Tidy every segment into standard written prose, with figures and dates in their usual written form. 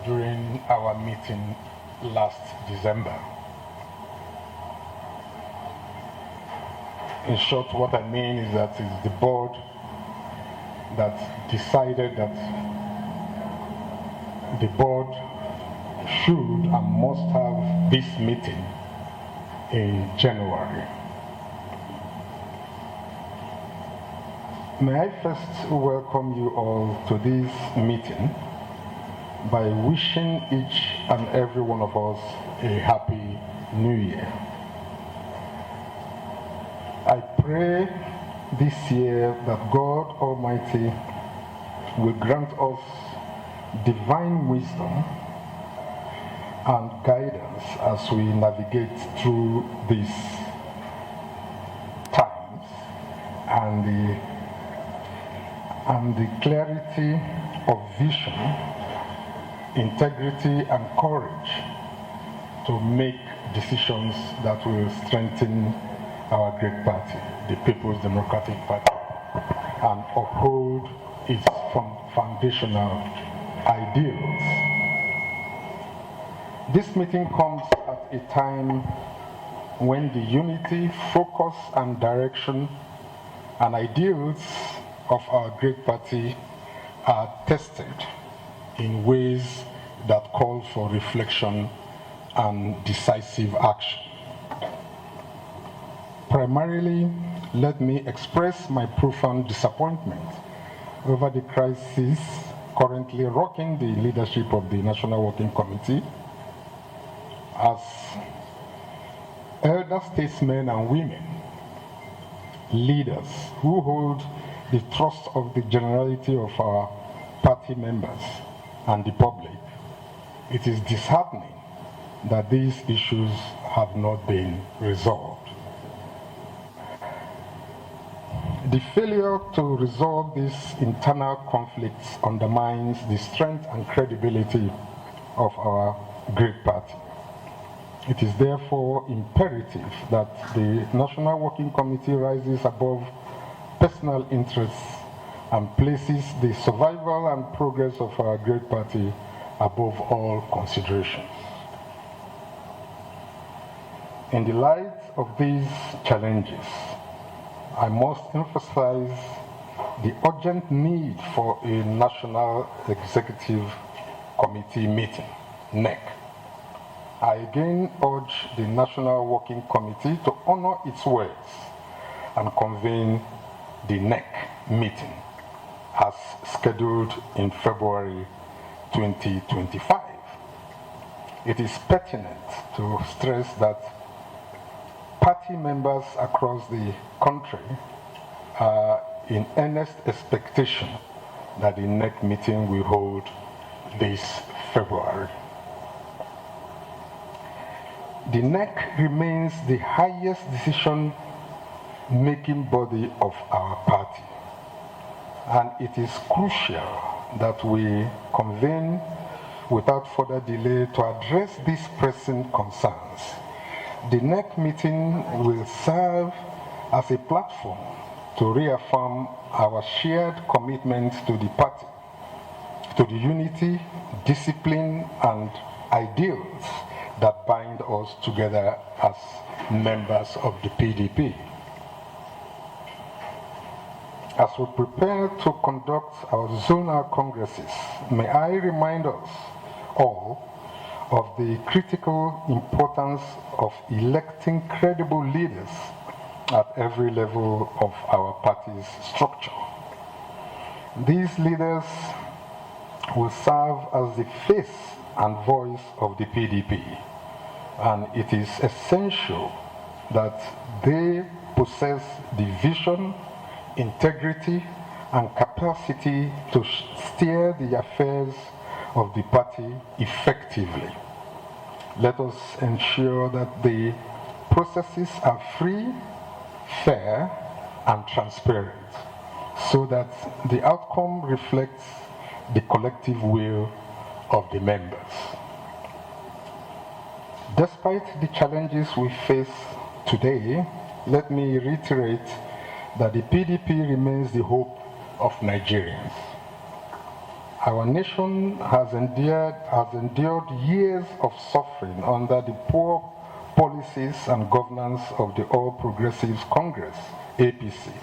during our meeting last December. In short, what I mean is that it's the board that decided that the board should and must have this meeting in January. May I first welcome you all to this meeting by wishing each and every one of us a happy new year. I pray this year that God Almighty will grant us divine wisdom and guidance as we navigate through these times, and the clarity of vision, integrity and courage to make decisions that will strengthen our great party, the People's Democratic Party, and uphold its foundational ideals. This meeting comes at a time when the unity, focus and direction and ideals of our great party are tested in ways that call for reflection and decisive action. Primarily, let me express my profound disappointment over the crisis currently rocking the leadership of the National Working Committee, as elder statesmen and women, leaders who hold the trust of the generality of our party members and the public. It is disheartening that these issues have not been resolved. The failure to resolve these internal conflicts undermines the strength and credibility of our great party. It is therefore imperative that the National Working Committee rises above personal interests and places the survival and progress of our great party above all considerations. In the light of these challenges, I must emphasize the urgent need for a National Executive Committee meeting, NEC. I again urge the National Working Committee to honor its words and convene the NEC meeting as scheduled in February 2025. It is pertinent to stress that party members across the country are in earnest expectation that the NEC meeting will hold this February. The NEC remains the highest decision-making body of our party, and it is crucial that we convene without further delay to address these pressing concerns. The NEC meeting will serve as a platform to reaffirm our shared commitment to the party, to the unity, discipline, and ideals that bind us together as members of the PDP. As we prepare to conduct our zonal congresses, may I remind us all of the critical importance of electing credible leaders at every level of our party's structure. These leaders will serve as the face and voice of the PDP, and it is essential that they possess the vision, integrity, and capacity to steer the affairs of the party effectively. Let us ensure that the processes are free, fair, and transparent, so that the outcome reflects the collective will of the members. Despite the challenges we face today, let me reiterate that the PDP remains the hope of Nigerians. Our nation has endured years of suffering under the poor policies and governance of the All Progressives Congress, APC.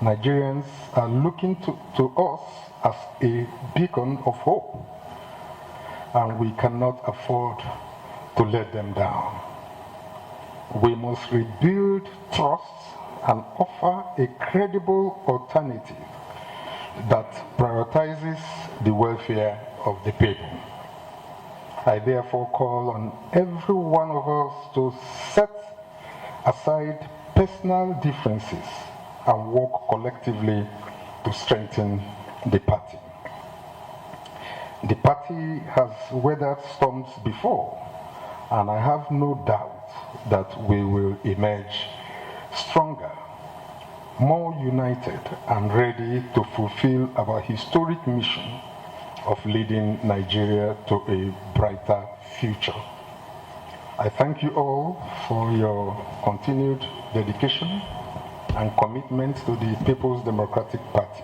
Nigerians are looking to us as a beacon of hope, and we cannot afford to let them down. We must rebuild trust and offer a credible alternative that prioritizes the welfare of the people. I therefore call on every one of us to set aside personal differences and work collectively to strengthen the party. The party has weathered storms before, and I have no doubt that we will emerge stronger, more united, and ready to fulfill our historic mission of leading Nigeria to a brighter future. I thank you all for your continued dedication and commitment to the People's Democratic Party.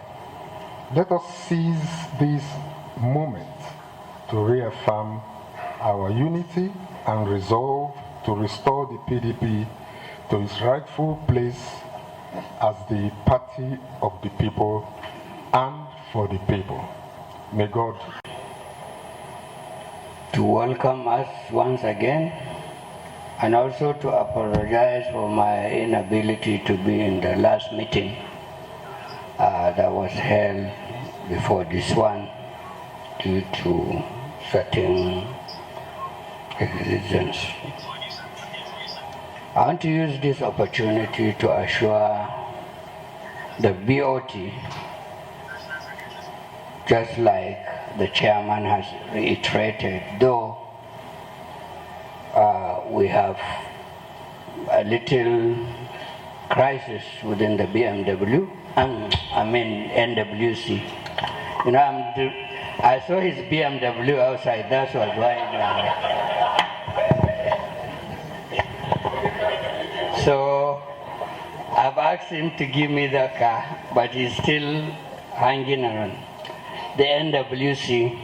Let us seize this moment to reaffirm our unity and resolve to restore the PDP to its rightful place as the party of the people and for the people. May God to welcome us once again, and also to apologize for my inability to be in the last meeting that was held before this one due to certain existence. I want to use this opportunity to assure the BoT, just like the chairman has reiterated, though we have a little crisis within the NWC. You know, I saw his BMW outside, that was why. So I've asked him to give me the car, but he's still hanging around. The NWC,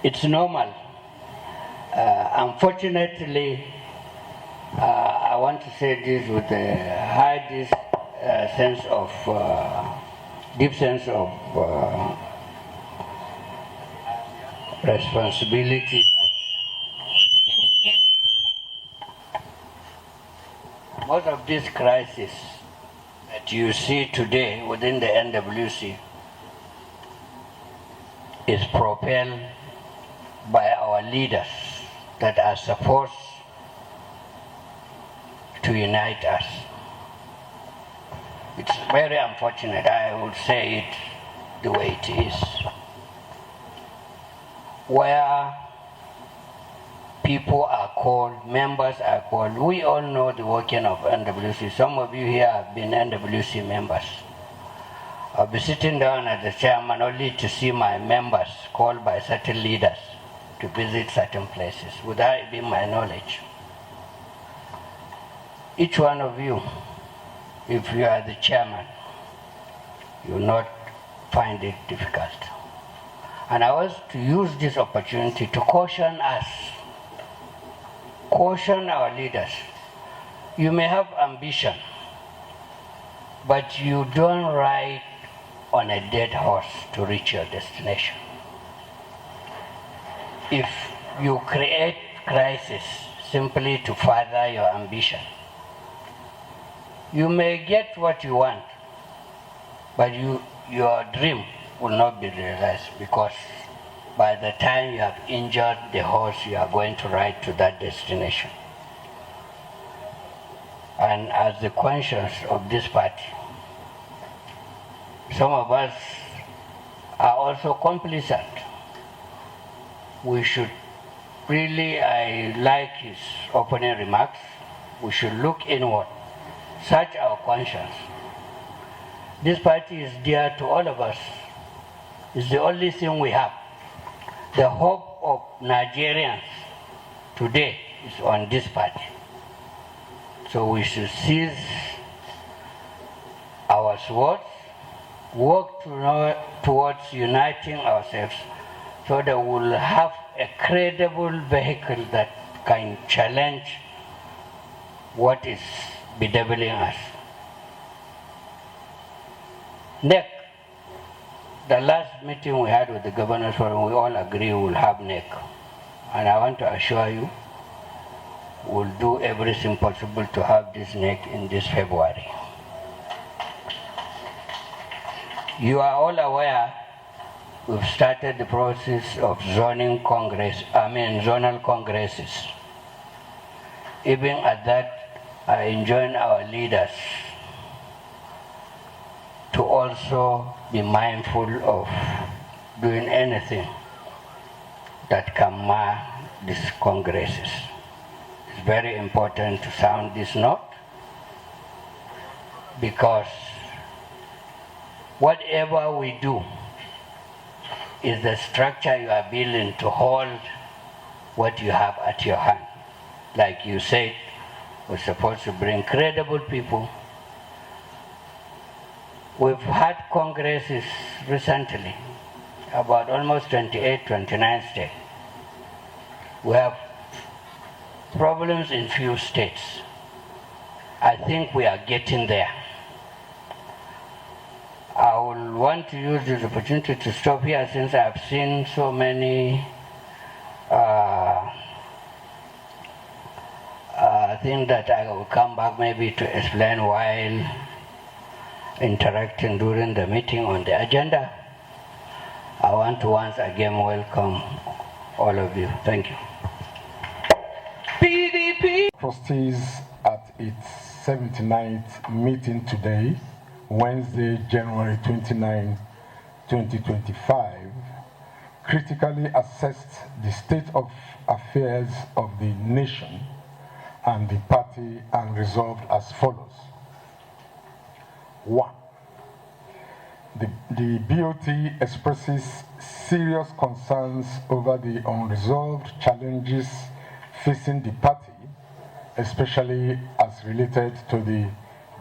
it's normal. Unfortunately, I want to say this with a high sense of, deep sense of responsibility. Most of this crisis that you see today within the NWC is propelled by our leaders that are supposed to unite us. It's very unfortunate, I would say it the way it is, where people are called, members are called. We all know the working of NWC. Some of you here have been NWC members. I'll be sitting down as the chairman only to see my members called by certain leaders to visit certain places without it being my knowledge. Each one of you, if you are the chairman, you will not find it difficult. And I was to use this opportunity to caution us, caution our leaders. You may have ambition, but you don't ride on a dead horse to reach your destination. If you create crisis simply to further your ambition, you may get what you want, but your dream will not be realized, because by the time you have injured the horse you are going to ride to that destination. And as the conscience of this party, some of us are also complacent. We should really, I like his opening remarks, we should look inward, search our conscience. This party is dear to all of us. It's the only thing we have. The hope of Nigerians today is on this party. So we should seize our swords work towards uniting ourselves so that we'll have a credible vehicle that can challenge what is bedeviling us. NEC, the last meeting we had with the governors forum, we all agree we'll have NEC. And I want to assure you, we'll do everything possible to have this NEC in this February. You are all aware we've started the process of zonal congresses. Even at that, I enjoin our leaders to also be mindful of doing anything that can mar these congresses. It's very important to sound this note, because whatever we do is the structure you are building to hold what you have at your hand. Like you said, we're supposed to bring credible people. We've had congresses recently, about almost 28, 29 states. We have problems in few states. I think we are getting there. I will want to use this opportunity to stop here, since I've seen so many things that I will come back maybe to explain while interacting during the meeting on the agenda. I want to once again welcome all of you. Thank you. PDP Trustees at its 79th meeting today, Wednesday, January 29, 2025, critically assessed the state of affairs of the nation and the party and resolved as follows. 1. The BoT expresses serious concerns over the unresolved challenges facing the party, especially as related to the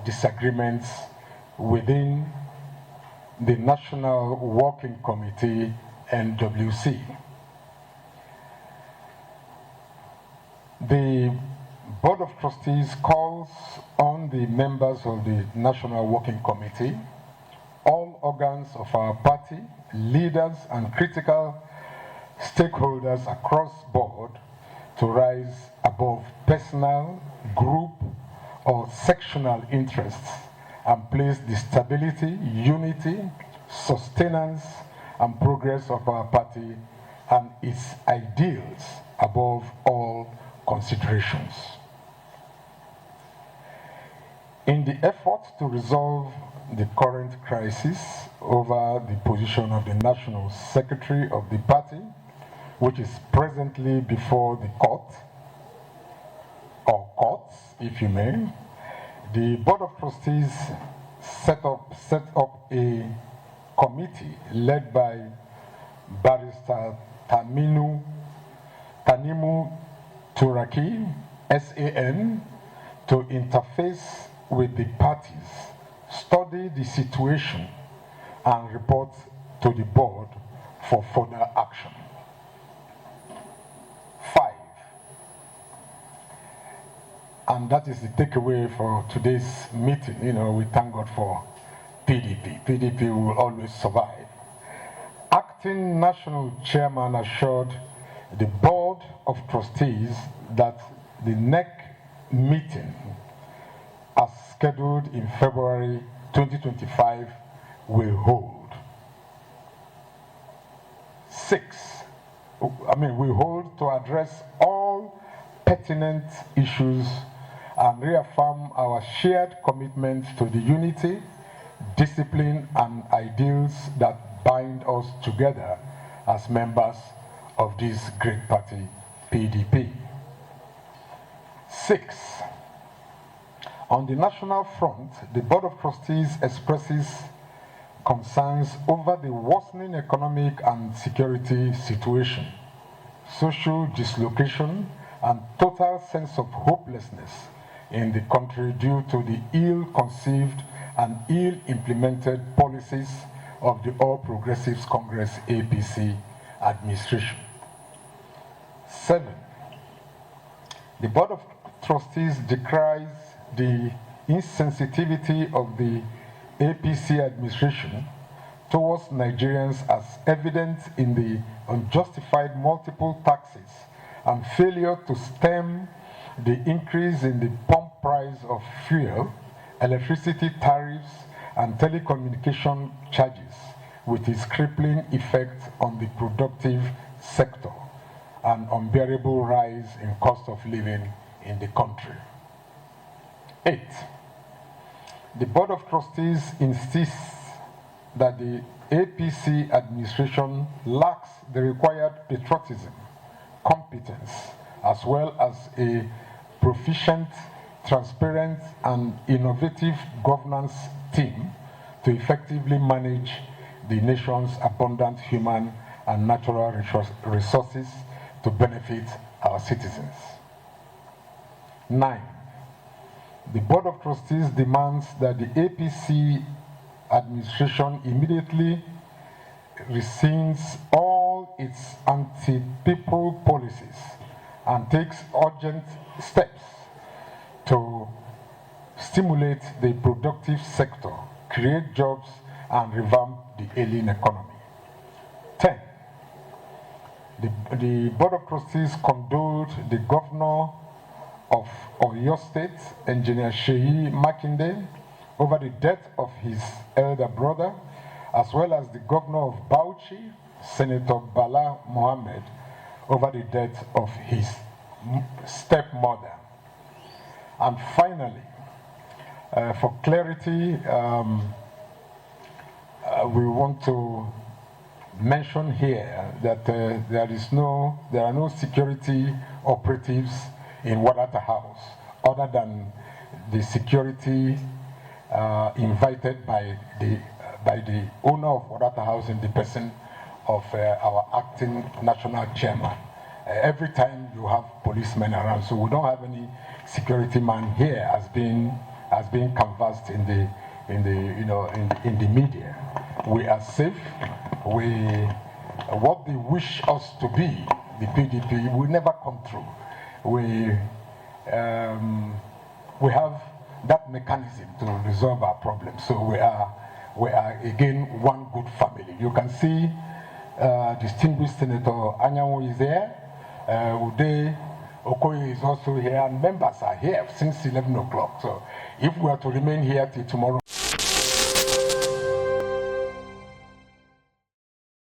disagreements within the National Working Committee, NWC. The Board of Trustees calls on the members of the National Working Committee, all organs of our party, leaders and critical stakeholders across board to rise above personal, group or sectional interests and place the stability, unity, sustenance and progress of our party and its ideals above all considerations. In the effort to resolve the current crisis over the position of the National Secretary of the party, which is presently before the court, or courts, if you may, the Board of Trustees set up a committee led by Barrister Tanimu Turaki, SAN, to interface with the parties, study the situation, and report to the board for further action. 5. And that is the takeaway for today's meeting. You know, we thank God for PDP. PDP will always survive. Acting National Chairman assured the Board of Trustees that the NEC meeting, as scheduled in February 2025, will hold. 6. We hold to address all pertinent issues and reaffirm our shared commitment to the unity, discipline, and ideals that bind us together as members of this great party, PDP. 6. On the national front, the Board of Trustees expresses concerns over the worsening economic and security situation, social dislocation, and total sense of hopelessness in the country due to the ill-conceived and ill-implemented policies of the All Progressives Congress APC administration. 7. The Board of Trustees decries the insensitivity of the APC administration towards Nigerians as evident in the unjustified multiple taxes and failure to stem the increase in the pump price of fuel, electricity tariffs, and telecommunication charges, with its crippling effect on the productive sector and unbearable rise in cost of living in the country. 8. The Board of Trustees insists that the APC administration lacks the required patriotism, competence, as well as a proficient, transparent, and innovative governance team to effectively manage the nation's abundant human and natural resources to benefit our citizens. 9. The Board of Trustees demands that the APC administration immediately rescinds all its anti-people policies and takes urgent steps to stimulate the productive sector, create jobs, and revamp the ailing economy. 10. The Board of Trustees condoled the Governor of Oyo State, Engineer Sheyi Makinde, over the death of his elder brother, as well as the Governor of Bauchi, Senator Bala Mohammed, over the death of his stepmother. And finally, for clarity, we want to mention here that there are no security operatives in Wadata House, other than the security invited by the owner of Wadata House in the person of our acting national chairman. Every time you have policemen around, so we don't have any security man here as being canvassed in the media. We are safe. What they wish us to be, the PDP, will never come true. We have that mechanism to resolve our problems. So we are again one good family. You can see distinguished Senator Anyanwu is there. Ude Okoye is also here, and members are here since 11 o'clock. So if we are to remain here till tomorrow.